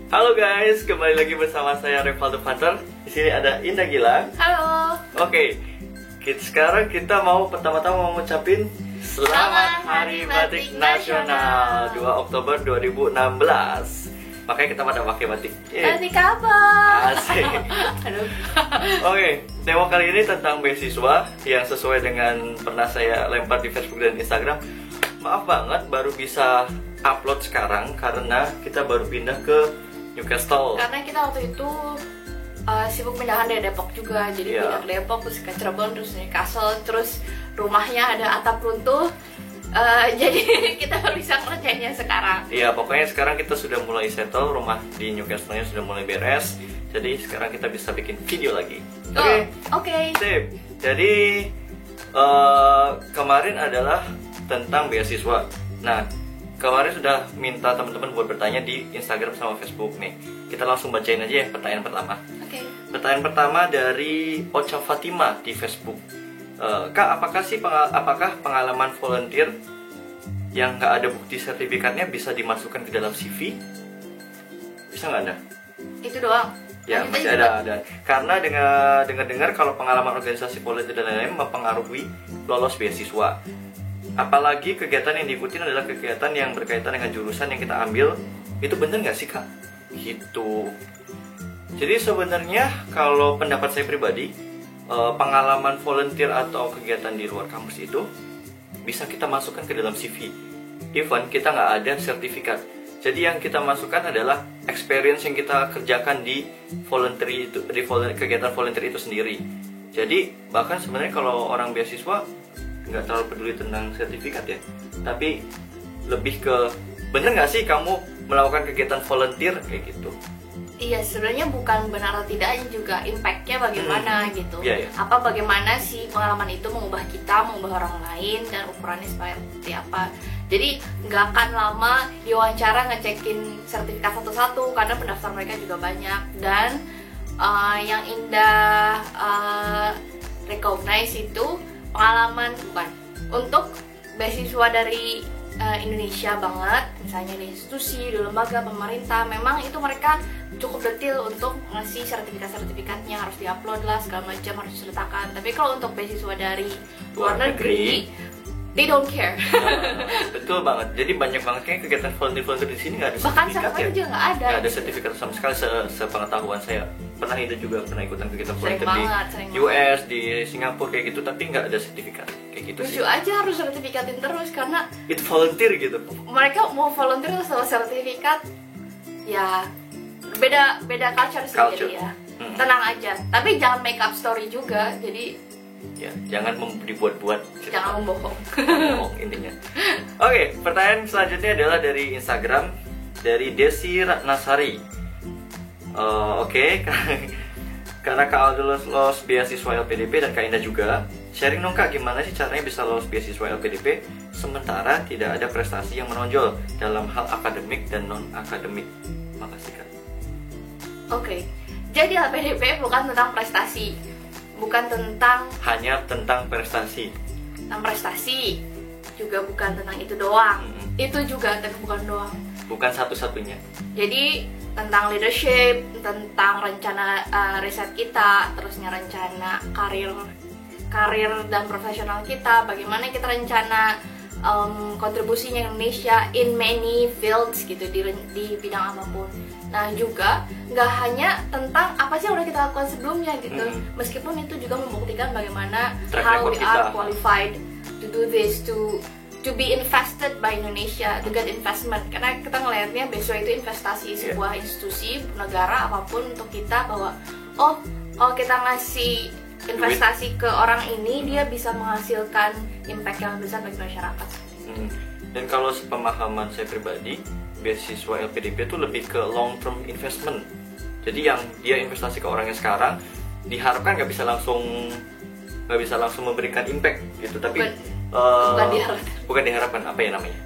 Halo guys, kembali lagi bersama saya Revaldo Panther. Di sini ada Indah Gilang. Halo. Oke, sekarang kita pertama-tama mau ngucapin Selamat Hari Batik Nasional 2 Oktober 2016. Makanya kita pada pakai batik. Batik apa? Asik. Aduh. Oke, tema kali ini tentang beasiswa yang sesuai dengan pernah saya lempar di Facebook dan Instagram. Maaf banget baru bisa upload sekarang karena kita baru pindah ke Newcastle. Karena kita waktu itu sibuk pindahan dari Depok juga. Jadi pindah ke Depok, terus ke Cirebon, terus Newcastle, terus rumahnya ada atap runtuh. Jadi kita baru bisa kerjanya sekarang. Iya, pokoknya sekarang kita sudah mulai settle, rumah di Newcastle-nya sudah mulai beres. Jadi sekarang kita bisa bikin video lagi. Oke. Sip. Jadi kemarin adalah tentang beasiswa. Nah, kemarin sudah minta teman-teman buat bertanya di Instagram sama Facebook nih. Kita langsung bacain aja ya pertanyaan pertama. Oke. Pertanyaan pertama dari Ocha Fatima di Facebook. Kak, apakah pengalaman volunteer yang nggak ada bukti sertifikatnya bisa dimasukkan ke dalam CV? Bisa nggak Anda? Itu doang. Ya, Kita masih juga ada. Karena dengar kalau pengalaman organisasi volunteer dan lain-lain mempengaruhi lolos beasiswa. Apalagi kegiatan yang diikutin adalah kegiatan yang berkaitan dengan jurusan yang kita ambil. Itu bener nggak sih Kak? Gitu. Jadi sebenarnya kalau pendapat saya pribadi, pengalaman volunteer atau kegiatan di luar kampus itu bisa kita masukkan ke dalam CV. Even kita nggak ada sertifikat. Jadi yang kita masukkan adalah experience yang kita kerjakan di volunteer itu, di kegiatan volunteer itu sendiri. Jadi bahkan sebenarnya kalau orang beasiswa nggak terlalu peduli tentang sertifikat ya, tapi lebih ke bener nggak sih kamu melakukan kegiatan volunteer kayak gitu. Iya, sebenarnya bukan benar atau tidaknya juga impactnya bagaimana gitu. Apa bagaimana sih pengalaman itu mengubah kita, mengubah orang lain, dan ukurannya seperti apa. Jadi nggak akan lama diwawancara ngecekin sertifikat satu-satu karena pendaftar mereka juga banyak. Dan yang Indah recognize itu pengalaman bukan untuk beasiswa dari Indonesia banget, misalnya di institusi, di lembaga pemerintah, memang itu mereka cukup detail untuk ngasih sertifikatnya, harus diupload lah segala macam, harus disertakan. Tapi kalau untuk beasiswa dari luar negeri, they don't care. Betul banget. Jadi banyak banget kayak kegiatan volunteer di sini nggak ada bahkan sertifikat sertifikat juga nggak ada. Nggak ada sertifikat sama sekali sepengetahuan saya. Pernah itu juga pernah ikutan kegiatan volunteer di US, di Singapura kayak gitu, tapi nggak ada sertifikat kayak gitu. Lucu aja harus sertifikatin terus karena itu volunteer gitu. Mereka mau volunteer sama sertifikat, ya beda culture sendiri ya. Tenang aja. Tapi jangan make up story juga. Jadi ya, jangan dibuat-buat. Jangan membohong. Membohong intinya. Oke, pertanyaan selanjutnya adalah dari Instagram dari Desi Ratnasari. Oke, karena Kak Aldo lolos beasiswa LPDP dan Kak Indah juga, sharing dong Kak, gimana sih caranya bisa lolos beasiswa LPDP sementara tidak ada prestasi yang menonjol dalam hal akademik dan non-akademik. Makasih Kak. Oke, jadi LPDP bukan tentang prestasi, bukan tentang hanya tentang prestasi. Tentang prestasi juga bukan tentang itu doang. Itu juga tapi bukan doang. Bukan satu-satunya. Jadi tentang leadership, tentang rencana riset kita, terusnya rencana karir dan profesional kita, bagaimana kita rencana kontribusinya Indonesia in many fields gitu di bidang apapun. Nah juga nggak hanya tentang apa sih yang udah kita lakukan sebelumnya gitu, meskipun itu juga membuktikan bagaimana how we are qualified to do this, to be invested by Indonesia, to get investment. Karena kita ngelihatnya beasiswa itu investasi sebuah institusi, negara apapun untuk kita, bahwa oh kita ngasih investasi ke orang ini, dia bisa menghasilkan impact yang besar bagi masyarakat. Dan kalau sepemahaman saya pribadi, beasiswa LPDP itu lebih ke long term investment. Jadi yang dia investasi ke orangnya sekarang diharapkan nggak bisa langsung memberikan impact gitu, tapi bukan diharapkan apa ya namanya?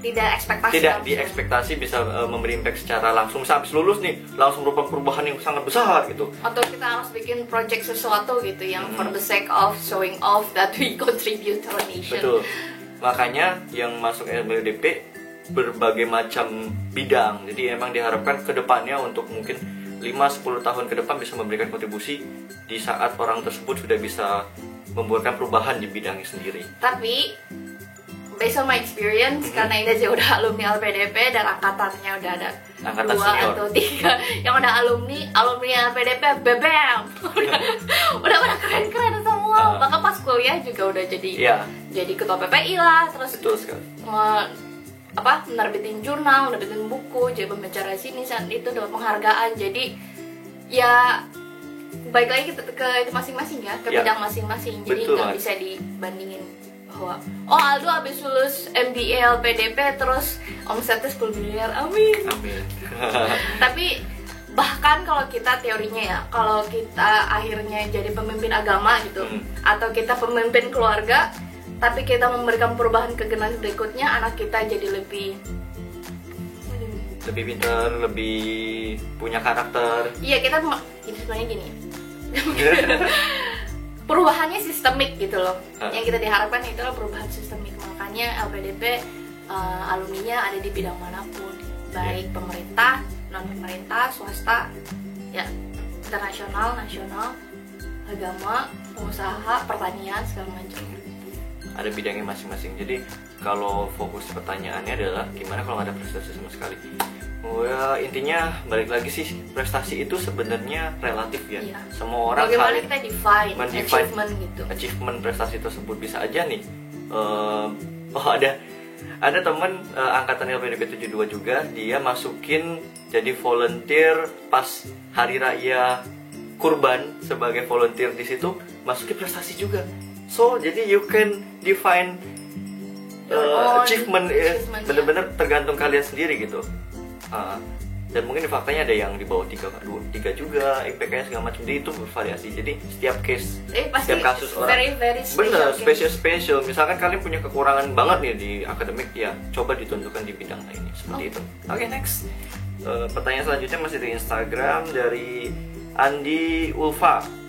Tidak ekspektasi. Tidak diekspektasi bisa memberi impact secara langsung. Habis lulus nih langsung berupa perubahan yang sangat besar gitu. Atau kita harus bikin project sesuatu gitu yang for the sake of showing off that we contribute to our nation. Betul. Makanya yang masuk LPDP berbagai macam bidang. Jadi emang diharapkan ke depannya untuk mungkin 5-10 tahun ke depan bisa memberikan kontribusi di saat orang tersebut sudah bisa membuatkan perubahan di bidangnya sendiri. Tapi based on my experience, karena Indah juga udah alumni LPDP dan angkatannya udah ada Angkatan 2 senior. atau 3 yang udah alumni LPDP, bebem udah keren semua. Bahkan pas kuliah juga udah jadi ketua PPI lah, terus Betul sekali. menerbitin jurnal, menerbitin buku, jadi pembicara sini saat itu dapat penghargaan. Jadi ya baik lagi ke masing-masing ya, ke bidang masing-masing. Jadi Betul, nggak Mas. bisa dibandingin bahwa Aldo habis lulus MBA LPDP terus omsetnya 10 miliar, amin. Tapi bahkan kalau kita teorinya ya, kalau kita akhirnya jadi pemimpin agama gitu, atau kita pemimpin keluarga, tapi kita memberikan perubahan ke generasi berikutnya, anak kita jadi lebih pintar, lebih punya karakter. Iya, kita jadi sebenarnya gini. Perubahannya sistemik gitu loh. Yang kita diharapkan itu adalah perubahan sistemik. Makanya LPDP alumninya ada di bidang manapun, baik pemerintah, non pemerintah, swasta, ya internasional, nasional, agama, pengusaha, pertanian, segala macam. Ada bidangnya masing-masing. Jadi kalau fokus pertanyaannya adalah gimana kalau nggak ada prestasi sama sekali. Ya, intinya balik lagi sih, prestasi itu sebenarnya relatif ya. Iya. Semua orang Bagaimana kita define mendefine achievement gitu. Achievement prestasi tersebut bisa aja nih. Ada teman angkatan LPDP 72 juga, dia masukin jadi volunteer pas hari raya Kurban sebagai volunteer di situ, masukin prestasi juga. So jadi you can define achievement bener-bener tergantung kalian sendiri gitu. Dan mungkin faktanya ada yang di bawah 3 juga, IPK-nya segala macam, jadi itu bervariasi. Jadi setiap case, setiap kasus orang bener spesial. Misalkan kalian punya kekurangan banget nih di akademik, ya coba ditunjukkan di bidang lainnya seperti itu. Oke, next. Pertanyaan selanjutnya masih di Instagram dari Andi Ulfa.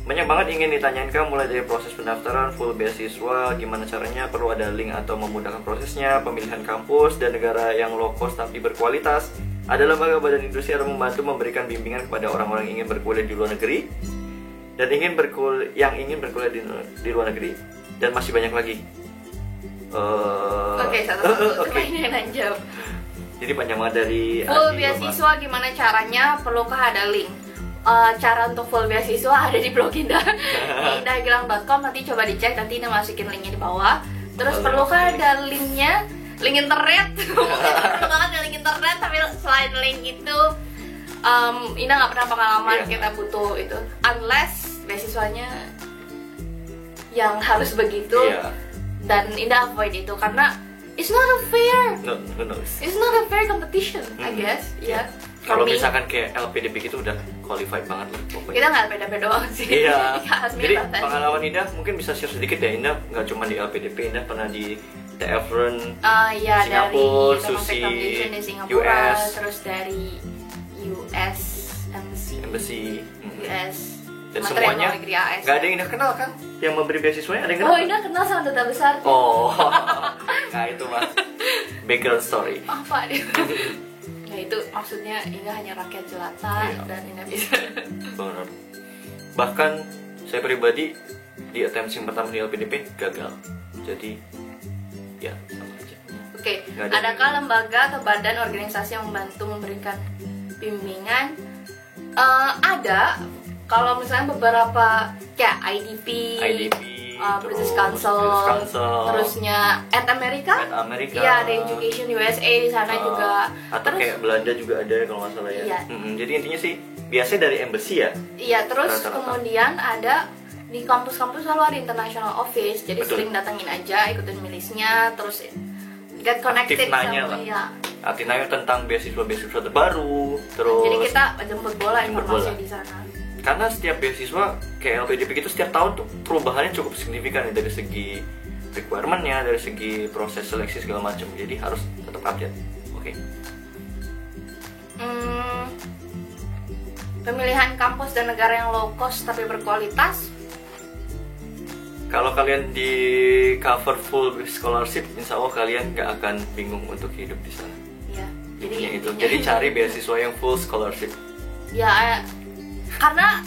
Banyak banget ingin ditanyain kamu, mulai dari proses pendaftaran, full beasiswa, gimana caranya, perlu ada link atau memudahkan prosesnya, pemilihan kampus, dan negara yang low cost tapi berkualitas. Ada lembaga badan industri yang membantu memberikan bimbingan kepada orang-orang yang ingin berkuliah di luar negeri dan ingin berkuliah di luar negeri, dan masih banyak lagi. Oke, satu-satu. Coba ini yang jawab. Jadi panjang banget dari full beasiswa gimana caranya, perlukah ada link? Cara untuk full beasiswa ada di blog Indah, indahgilang.com. nanti coba dicek, nanti Indah masukin linknya di bawah. Terus perlukah ada linknya, link internet? Perlu banget ada link internet, tapi selain link itu Indah nggak pernah pengalaman kita butuh itu, unless beasiswanya yang harus begitu, dan Indah avoid itu karena it's not a fair, it's not a fair competition, I guess. Kalau misalkan kayak LPDP gitu udah qualified banget lah pokoknya. Kita nggak beda-beda doang sih. Iya. Jadi pengalaman Indah mungkin bisa share sedikit ya. Indah nggak cuma di LPDP, Indah pernah di TFRN, Singapura, dari Susi, di Singapura, US, terus dari US Embassy, US. Dan semuanya nggak ada yang Indah kenal kan? Yang memberi beasiswanya ada yang kenal? Oh, Indah kenal sama duta besar. Oh, nah itu mas background story. Apa dia? Nah itu maksudnya Indah hanya rakyat jelata dan Indah bisa. Benar. Bahkan saya pribadi di attempting pertama di LPDP gagal. Jadi ya sama aja. Oke, adakah lembaga atau badan organisasi yang membantu memberikan bimbingan? Ada. Kalau misalnya beberapa kayak IDP, British Council, terusnya at America, ya ada Education USA di sana juga. Atau terus, kayak Belanda juga ada kalau nggak salah ya. Iya. Jadi intinya sih biasanya dari embassy ya. Iya, terus kemudian ada di kampus-kampus selalu ada international office, jadi sering datengin aja, ikutin milisnya, terus get connected sama Aktif tentang beasiswa terbaru, terus. Jadi kita jemput bola informasi di sana. Karena setiap beasiswa kayak LPDP itu setiap tahun tuh perubahannya cukup signifikan ya, dari segi requirement-nya, dari segi proses seleksi segala macam. Jadi harus tetap update. Oke. Pemilihan kampus dan negara yang low cost tapi berkualitas. Kalau kalian di cover full scholarship, insya Allah kalian gak akan bingung untuk hidup di sana. Ya, Intinya itu. Jadi cari beasiswa yang full scholarship. Ya, karena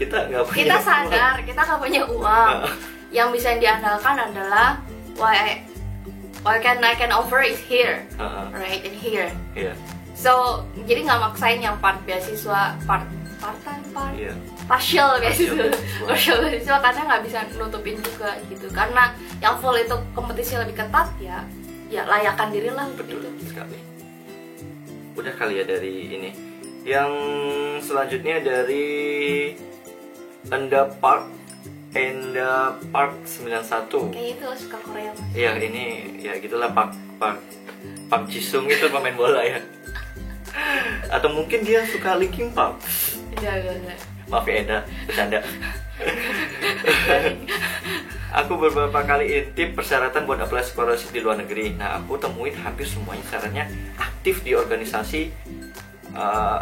Kita nggak punya kita uang. sadar kita nggak punya uang. Yang bisa diandalkan adalah what I can offer is here, right in here. Iya. So jadi nggak maksain yang part beasiswa, part time, Iya. partial beasiswa, beasiswa. partial beasiswa karena nggak bisa nutupin juga gitu. Karena yang full itu kompetisi lebih ketat ya layakan diri lah Betul gitu. sekali. Udah kali ya dari ini. Yang selanjutnya dari Enda Park 91. Kayak itu suka Korea mas. Iya, ini ya gitulah Park Jisung itu pemain bola ya. Atau mungkin dia suka Linkin Park. Enggak. Maaf ya Enda, bercanda. Aku beberapa kali intip persyaratan buat apply scholarship di luar negeri. Nah, aku temuin hampir semuanya syaratnya aktif di organisasi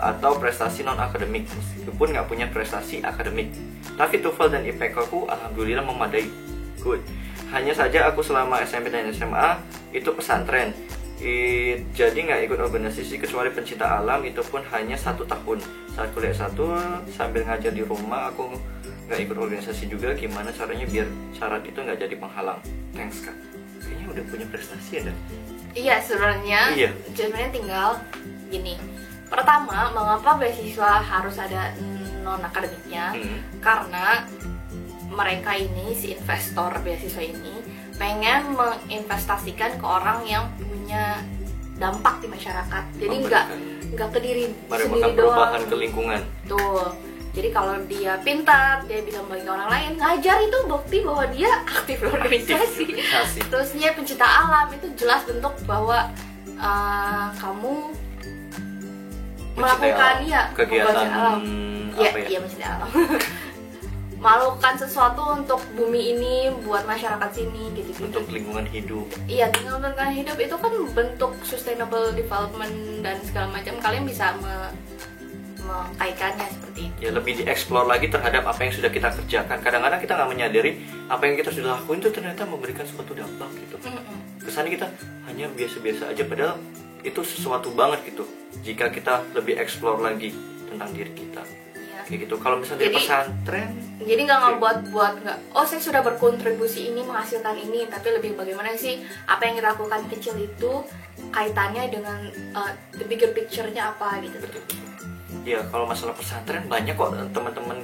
atau prestasi non akademik, meskipun nggak punya prestasi akademik. Tapi TOEFL dan IPK aku alhamdulillah memadai. Good. Hanya saja aku selama SMP dan SMA itu pesantren. Jadi nggak ikut organisasi kecuali pencinta alam, itu pun hanya 1 tahun. Saat kuliah 1 sambil ngajar di rumah, aku nggak ikut organisasi juga. Gimana caranya biar syarat itu nggak jadi penghalang? Thanks Kak. Kayaknya udah punya prestasi ya, Dan? Iya sebenarnya. Iya. Sebenarnya tinggal gini. Pertama, mengapa beasiswa harus ada non akademiknya? Karena mereka ini si investor beasiswa ini pengen menginvestasikan ke orang yang punya dampak di masyarakat. Jadi nggak ke diri sendiri Memberikan perubahan doang. ke lingkungan. Tuh. Jadi kalau dia pintar, dia bisa membagi ke orang lain. Ngajar itu bukti bahwa dia aktif berorganisasi. Terus dia pencinta alam, itu jelas bentuk bahwa kamu melakukan kegiatan alam. apa ya? Iya mencintai alam. Melakukan sesuatu untuk bumi ini, buat masyarakat sini gitu-gitu. Untuk lingkungan hidup. Iya, dengan lingkungan hidup itu kan bentuk sustainable development dan segala macam. Kalian bisa mengkaitkannya seperti itu. Ya lebih dieksplor lagi terhadap apa yang sudah kita kerjakan. Kadang-kadang kita nggak menyadari apa yang kita sudah lakuin itu ternyata memberikan suatu dampak gitu. Kesannya kita hanya biasa-biasa aja, padahal itu sesuatu banget gitu. Jika kita lebih eksplor lagi tentang diri kita. Kayak gitu. Kalau misalnya dari pesantren, jadi nggak ngebuat nggak, oh saya sudah berkontribusi ini menghasilkan ini, tapi lebih bagaimana sih apa yang kita lakukan kecil itu kaitannya dengan the bigger picture-nya apa gitu. betul. Ya kalau masalah pesantren banyak kok teman-teman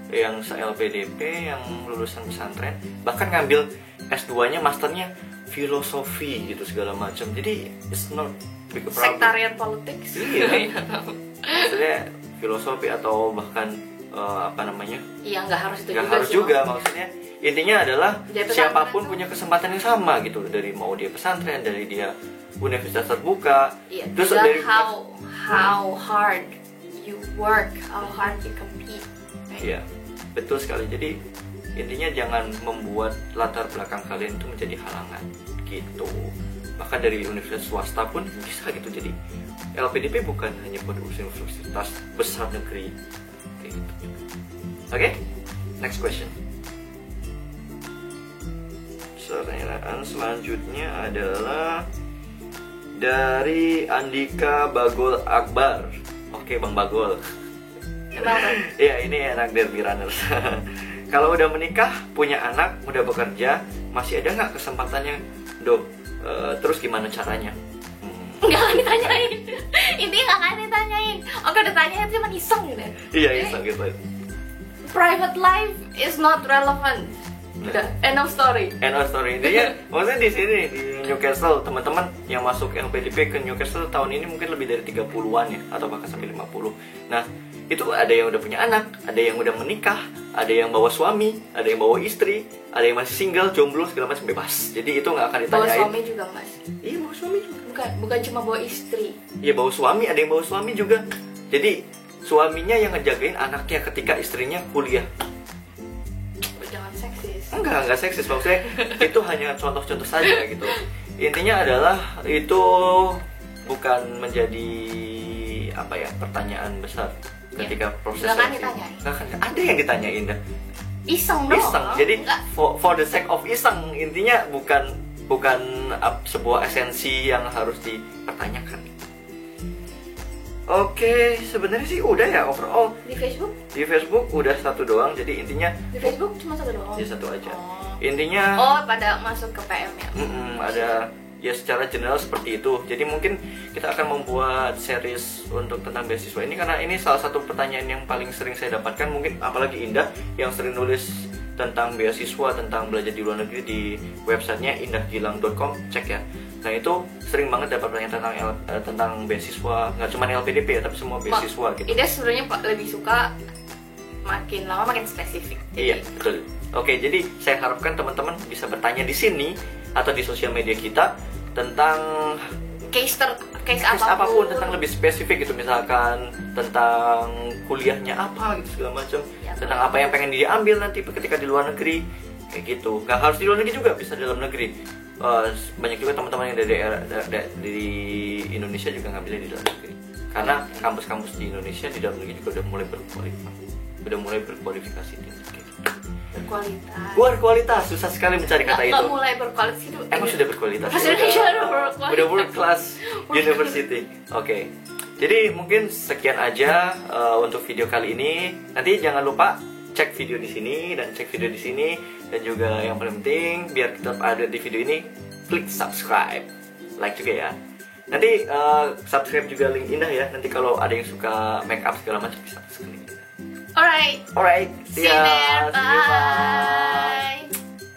yang se-LPDP yang lulusan pesantren bahkan ngambil S2-nya, masternya filosofi gitu segala macam. Jadi it's not big problem. Sectarian politics. Iya. Maksudnya filosofi atau bahkan apa namanya? Iya nggak harus itu nggak juga. harus juga maksudnya. Intinya adalah Jadi siapapun punya kesempatan yang sama gitu, dari mau dia pesantren, dari dia universitas terbuka. Iya. Terus Juga dari how hard you work, how hard you compete. Right? Iya, betul sekali. Jadi intinya jangan membuat latar belakang kalian itu menjadi halangan gitu. Bahkan dari universitas swasta pun bisa gitu. Jadi LPDP bukan hanya buat universitas besar negeri kayak gitu. Oke, next question. Pertanyaan selanjutnya adalah dari Andika Bagol Akbar. Oke, Bang Bagol. Kenapa? Iya, ini anak Derby Runners. Kalau udah menikah, punya anak, udah bekerja, masih ada nggak kesempatannya, Dok? Terus gimana caranya? Nggak akan ditanyain. Intinya nggak akan ditanyain. Oke, ditanyain cuma iseng gitu. Iya, iseng gitu. Private life is not relevant. Udah, end of story. End of story. Intinya, maksudnya di sini di Newcastle, teman-teman yang masuk LPDP ke Newcastle tahun ini mungkin lebih dari 30-an ya, atau bahkan sampai 50. Nah, itu ada yang udah punya anak, ada yang udah menikah, ada yang bawa suami, ada yang bawa istri, ada yang masih single, jomblo, segala macam, bebas. Jadi itu nggak akan Bawa ditanyain. suami juga mas. Iya, bawa suami juga. Bukan cuma bawa istri. Iya, bawa suami, ada yang bawa suami juga. Jadi suaminya yang ngejagain anaknya ketika istrinya kuliah. Jangan seksis. Enggak seksis, maksudnya itu hanya contoh-contoh saja gitu. Intinya adalah itu bukan menjadi apa ya, pertanyaan besar ketika proses Nggak akan seleksi. ditanyain. Nggak akan, ada yang ditanyain dah. iseng dong. Iseng. Jadi for the sake of iseng, intinya bukan sebuah esensi yang harus dipertanyakan. Oke, sebenarnya sih udah ya overall. Di Facebook? Di Facebook udah satu doang, jadi intinya Di Facebook cuma satu doang. ya satu aja. Oh. Intinya Pada masuk ke PM ya. ada ya secara general seperti itu. Jadi mungkin kita akan membuat series untuk tentang beasiswa ini karena ini salah satu pertanyaan yang paling sering saya dapatkan, mungkin apalagi Indah yang sering nulis tentang beasiswa, tentang belajar di luar negeri di websitenya indahgilang.com, cek ya. Nah itu sering banget dapat pertanyaan tentang beasiswa, nggak cuma LPDP ya, tapi semua beasiswa gitu. Ida sebenarnya lebih suka makin lama makin spesifik. Iya betul. Oke, jadi saya harapkan teman-teman bisa bertanya di sini atau di sosial media kita tentang case apapun, tentang lebih spesifik gitu, misalkan tentang kuliahnya apa gitu segala macam, Ya, tentang apa yang pengen diambil nanti ketika di luar negeri kayak gitu. Nggak harus di luar negeri juga, bisa di dalam negeri. Banyak juga teman-teman yang dari Indonesia juga ngambilnya di dalam negeri, karena kampus-kampus di Indonesia di dalam negeri juga udah mulai berkualifikasi tinggi kayak gitu. Berkualitas, susah sekali mencari kata itu. Nggak mulai berkualitas itu. Emang sudah berkualitas. Udah world class university. Oke. Jadi mungkin sekian aja untuk video kali ini. Nanti jangan lupa cek video di sini dan cek video di sini, dan juga yang paling penting biar tetap ada di video ini, klik subscribe, like juga ya. Nanti subscribe juga link Indah ya. Nanti kalau ada yang suka make up segala macam bisa klik. Alright. See you there. Bye.